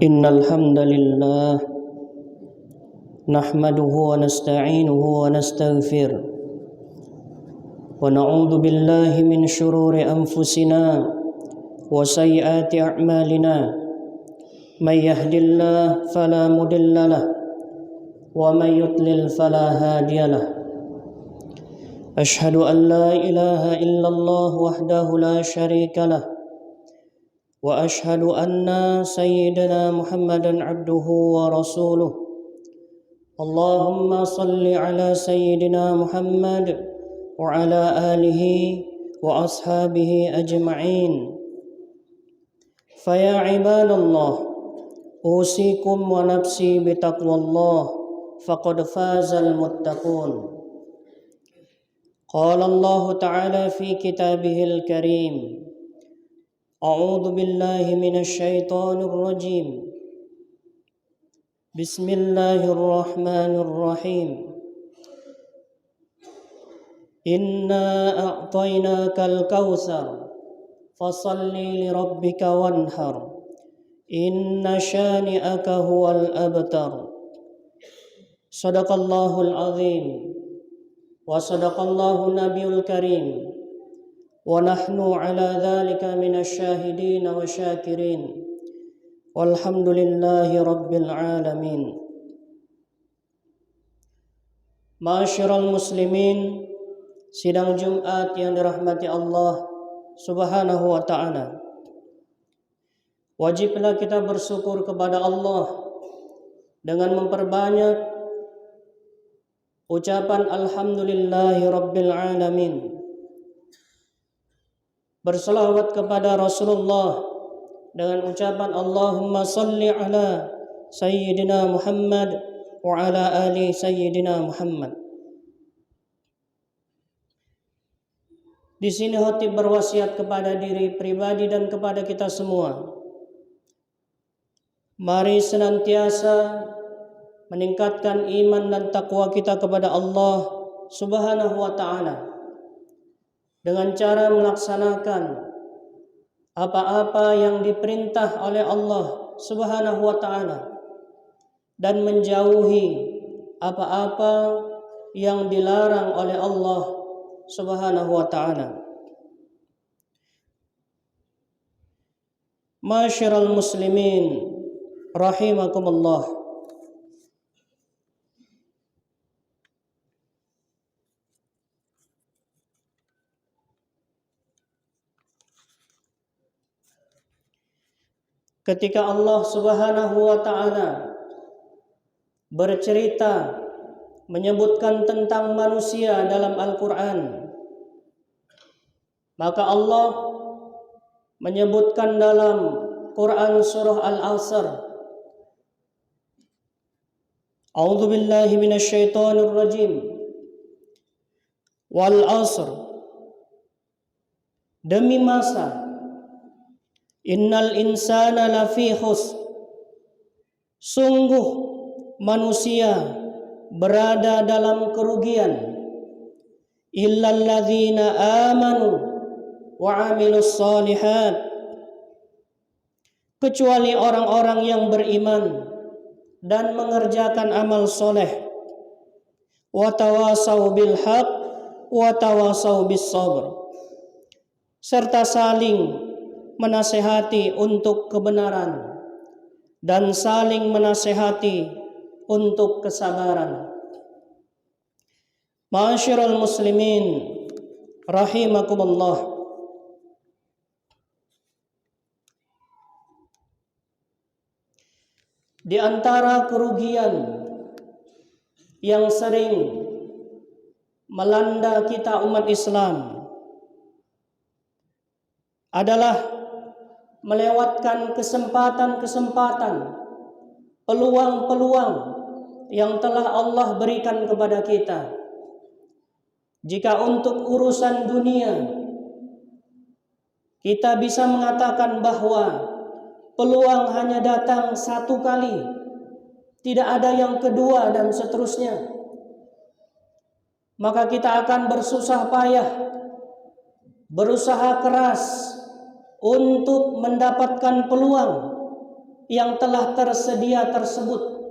إن الحمد لله نحمده ونستعينه ونستغفره ونعوذ بالله من شرور أنفسنا وسيئات أعمالنا من يهد الله فلا مضل له ومن يضلل فلا هادي له أشهد أن لا إله إلا الله وحده لا شريك له وأشهد أن سيدنا محمدا عبده ورسوله اللهم صل على سيدنا محمد وعلى آله وأصحابه أجمعين فيا عباد الله أوصيكم ونفسي بتقوى الله فقد فاز المتقون قال الله تعالى في كتابه الكريم أعوذ بالله من الشيطان الرجيم بسم الله الرحمن الرحيم إنا أعطيناك الكوثر فصل لربك وانحر إن شانئك هو الأبتر صدق الله العظيم وصدق الله النبي الكريم ونحن على ذلك من الشاهدين والشاكرين والحمد لله رب العالمين. Ma'asyiral muslimin, sidang Jumat yang dirahmati Allah Subhanahu wa ta'ala. Wajiblah kita bersyukur kepada Allah dengan memperbanyak ucapan alhamdulillahi rabbil alamin. Berselawat kepada Rasulullah dengan ucapan Allahumma salli ala Sayyidina Muhammad wa ala ali Sayyidina Muhammad. Di sini khotib berwasiat kepada diri pribadi dan kepada kita semua. Mari senantiasa meningkatkan iman dan takwa kita kepada Allah Subhanahu wa ta'ala dengan cara melaksanakan apa-apa yang diperintah oleh Allah Subhanahu wa ta'ala dan menjauhi apa-apa yang dilarang oleh Allah Subhanahu wa ta'ala. Ma'asyiral muslimin rahimakumullah. Ketika Allah Subhanahu wa ta'ala bercerita menyebutkan tentang manusia dalam Al-Quran, maka Allah menyebutkan dalam Quran surah Al-Asr, A'udzu billahi minasyaitonir rajim, wal asr, demi masa, innal insana lafi khusr, sungguh manusia berada dalam kerugian, illal ladzina amanu wa amilus solihat, kecuali orang-orang yang beriman dan mengerjakan amal soleh, wa tawasau bil haq wa tawasau bis sabr, serta saling menasehati untuk kebenaran dan saling menasehati untuk kesabaran. Ma'asyiral muslimin rahimakumullah. Di antara kerugian yang sering melanda kita umat Islam adalah melewatkan kesempatan-kesempatan, peluang-peluang yang telah Allah berikan kepada kita. Jika untuk urusan dunia, kita bisa mengatakan bahwa peluang hanya datang satu kali, tidak ada yang kedua dan seterusnya. Maka kita akan bersusah payah, berusaha keras untuk mendapatkan peluang yang telah tersedia tersebut.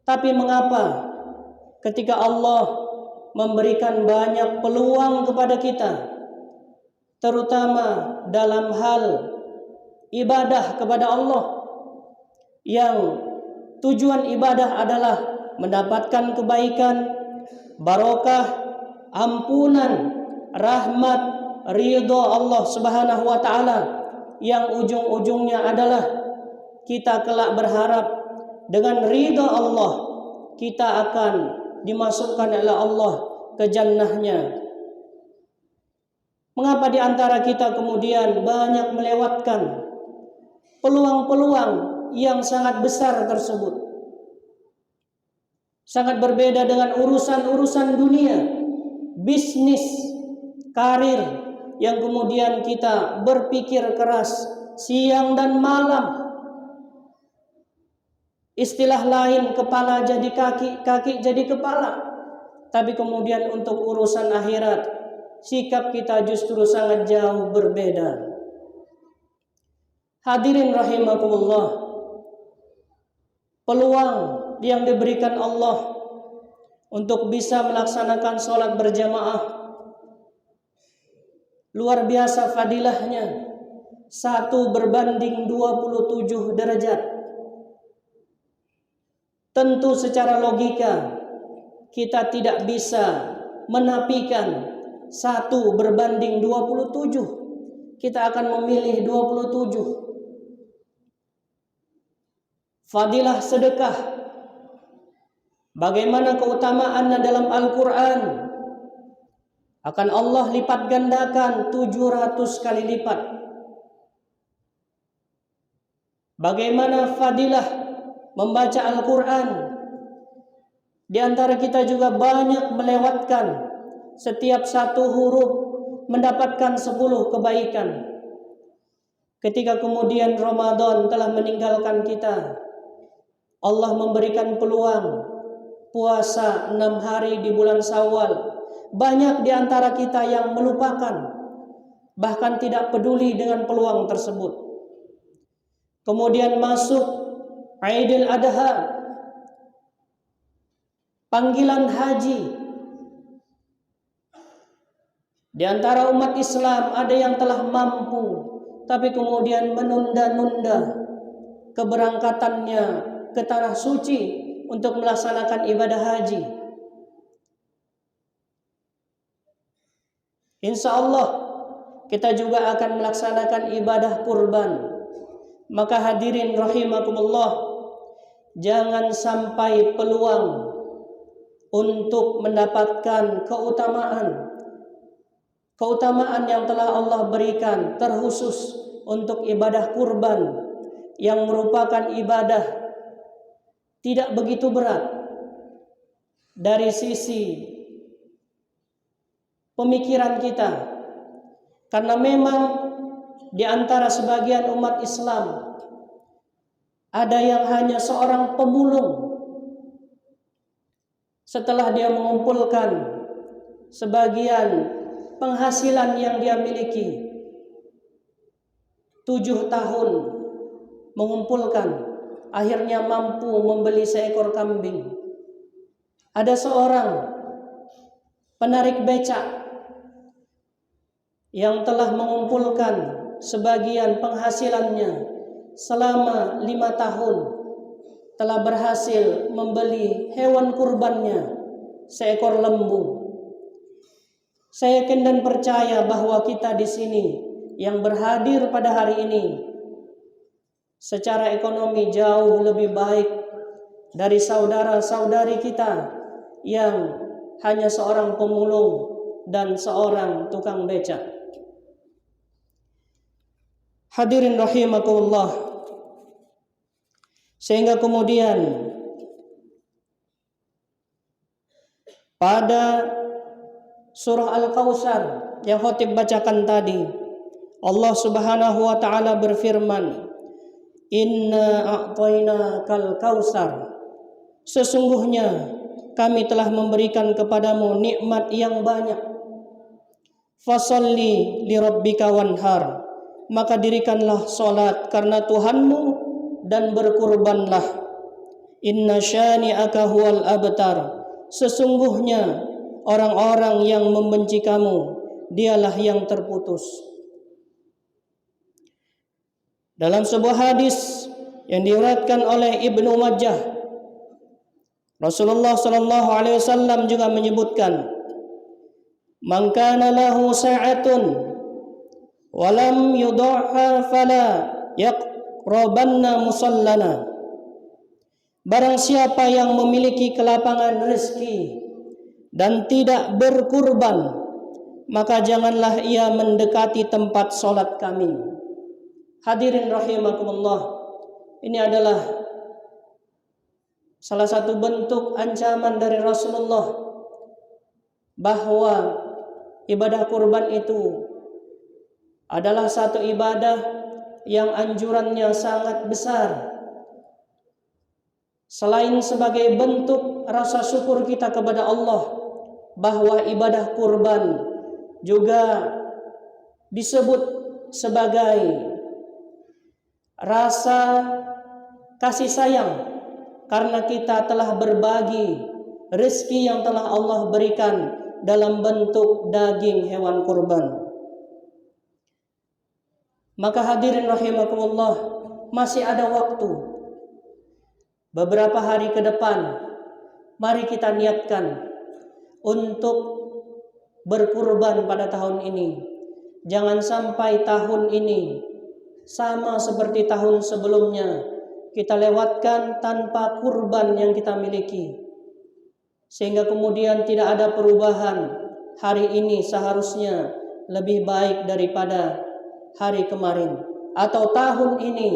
Tapi mengapa ketika Allah memberikan banyak peluang kepada kita, terutama dalam hal ibadah kepada Allah, yang tujuan ibadah adalah mendapatkan kebaikan, barokah, ampunan, rahmat, ridha Allah Subhanahu wa taala, yang ujung-ujungnya adalah kita kelak berharap dengan ridha Allah kita akan dimasukkan oleh Allah ke jannahnya. Mengapa di antara kita kemudian banyak melewatkan peluang-peluang yang sangat besar tersebut? Sangat berbeda dengan urusan-urusan dunia, bisnis, karir, yang kemudian kita berpikir keras siang dan malam. Istilah lain, kepala jadi kaki, kaki jadi kepala. Tapi kemudian untuk urusan akhirat, sikap kita justru sangat jauh berbeda. Hadirin rahimakumullah, peluang yang diberikan Allah untuk bisa melaksanakan sholat berjamaah luar biasa fadilahnya, 1 berbanding 27 derajat. Tentu secara logika kita tidak bisa menafikan 1 berbanding 27. Kita akan memilih 27. Fadilah sedekah, bagaimana keutamaannya dalam Al-Quran, akan Allah lipat gandakan 700 kali lipat. Bagaimana fadilah membaca Al-Quran. Di antara kita juga banyak melewatkan setiap 1 huruf mendapatkan 10 kebaikan. Ketika kemudian Ramadan telah meninggalkan kita, Allah memberikan peluang puasa 6 hari di bulan Syawal. Banyak di antara kita yang melupakan, bahkan tidak peduli dengan peluang tersebut. Kemudian masuk Aidil Adha, panggilan haji. Di antara umat Islam ada yang telah mampu, tapi kemudian menunda-nunda keberangkatannya ke tanah suci untuk melaksanakan ibadah haji. Insya Allah kita juga akan melaksanakan ibadah kurban. Maka hadirin rahimakumullah, jangan sampai peluang untuk mendapatkan keutamaan yang telah Allah berikan terkhusus untuk ibadah kurban, yang merupakan ibadah tidak begitu berat dari sisi pemikiran kita, karena memang di antara sebagian umat Islam ada yang hanya seorang pemulung. Setelah dia mengumpulkan sebagian penghasilan yang dia miliki, 7 tahun mengumpulkan, akhirnya mampu membeli seekor kambing. Ada seorang penarik becak yang telah mengumpulkan sebagian penghasilannya selama 5 tahun, telah berhasil membeli hewan kurbannya, seekor lembu. Saya yakin dan percaya bahwa kita di sini yang berhadir pada hari ini secara ekonomi jauh lebih baik dari saudara-saudari kita yang hanya seorang pemulung dan seorang tukang becak. Hadirin rahimakumullah, sehingga kemudian pada surah Al-Kautsar yang khotib bacakan tadi, Allah Subhanahu wa taala berfirman, "Inna a'tainakal kautsar." Sesungguhnya kami telah memberikan kepadamu nikmat yang banyak. Fasholli lirabbika wanhar. Maka dirikanlah salat karena Tuhanmu dan berkurbanlah. Inna syani'aka huwal abtar. Sesungguhnya orang-orang yang membenci kamu, dialah yang terputus. Dalam sebuah hadis yang diriwayatkan oleh Ibnu Majah, Rasulullah sallallahu alaihi wasallam juga menyebutkan, "Man kana lahu sa'atun wa lam yudha'ha fala yaqrabanna musallana." Barang siapa yang memiliki kelapangan rezeki dan tidak berkurban, maka janganlah ia mendekati tempat solat kami. Hadirin rahimakumullah, ini adalah salah satu bentuk ancaman dari Rasulullah bahwa ibadah kurban itu adalah satu ibadah yang anjurannya sangat besar. Selain sebagai bentuk rasa syukur kita kepada Allah, bahwa ibadah kurban juga disebut sebagai rasa kasih sayang karena kita telah berbagi rezeki yang telah Allah berikan dalam bentuk daging hewan kurban. Maka hadirin rahimakumullah, masih ada waktu. Beberapa hari ke depan, mari kita niatkan untuk berkurban pada tahun ini. Jangan sampai tahun ini sama seperti tahun sebelumnya kita lewatkan tanpa kurban yang kita miliki, sehingga kemudian tidak ada perubahan. Hari ini seharusnya lebih baik daripada hari kemarin, atau tahun ini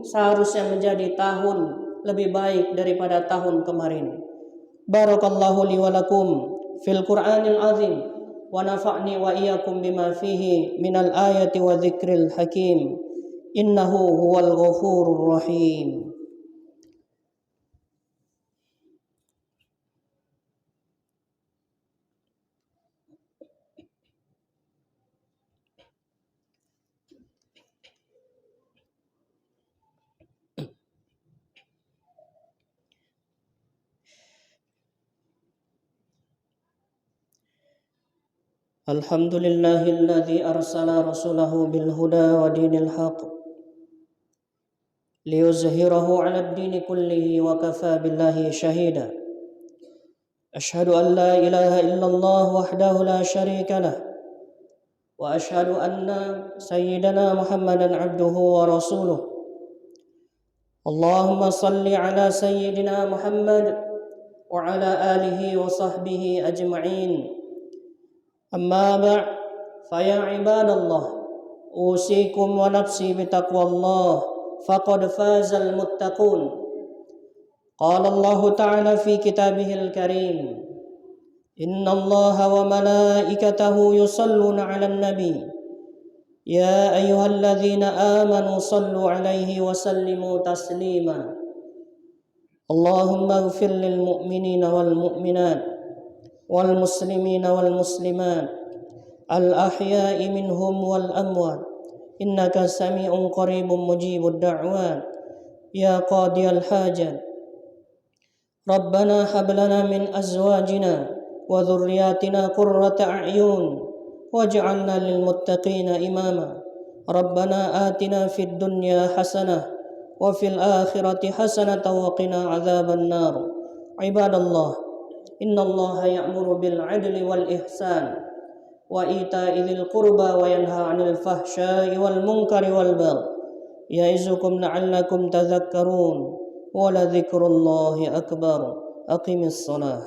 seharusnya menjadi tahun lebih baik daripada tahun kemarin. Barakallahu li wa lakum fil Qur'anil azim wa nafa'ni wa iyyakum bima fihi minal ayati wa dzikril hakim. Innahu huwal ghafurur rahim. Alhamdulillahilladzi arsala rasulahu bil huda wa dinil haq liyuzhirahu 'alad dini kullihi wa kafa billahi shahida. Ashhadu an la ilaha illallah wahdahu la syarika lah wa ashhadu anna sayyidana Muhammadan 'abduhu wa rasuluh. Allahumma salli 'ala sayyidina Muhammad wa 'ala alihi wa sahbihi ajma'in. Amma ba'd, fa ya ibadallah, usikum wa nafsi bitaqwallah, faqad fazal muttaqun. Qala Allah Ta'ala fi kitabihil karim, Inna Allah wa malaikatahu yusalluna 'alan nabi, ya ayyuhalladzina amanu sallu 'alaihi wa sallimu taslima. Allahumma ighfir lil mu'minina wal mu'minat wal muslimina wal muslimat al ahya'i minhum wal amwat innaka sami'un qaribun mujibud da'wat ya qadiyal hajat. Rabbana hab lana min azwajina wa dhurriyyatina qurrata a'yun waj'alna lil muttaqina imama. Rabbana atina fid dunya hasanah wa fil akhirati hasanatan wa qina adzaban nar. Ibadallah, innallaha ya'muru bil 'adli wal ihsan wa ita'i dzil qurba wa yanha 'anil fahsya'i wal munkari wal baghi ya'izukum la'allakum tadhakkarun wa la dzikrullahi akbar. Aqimis shalah.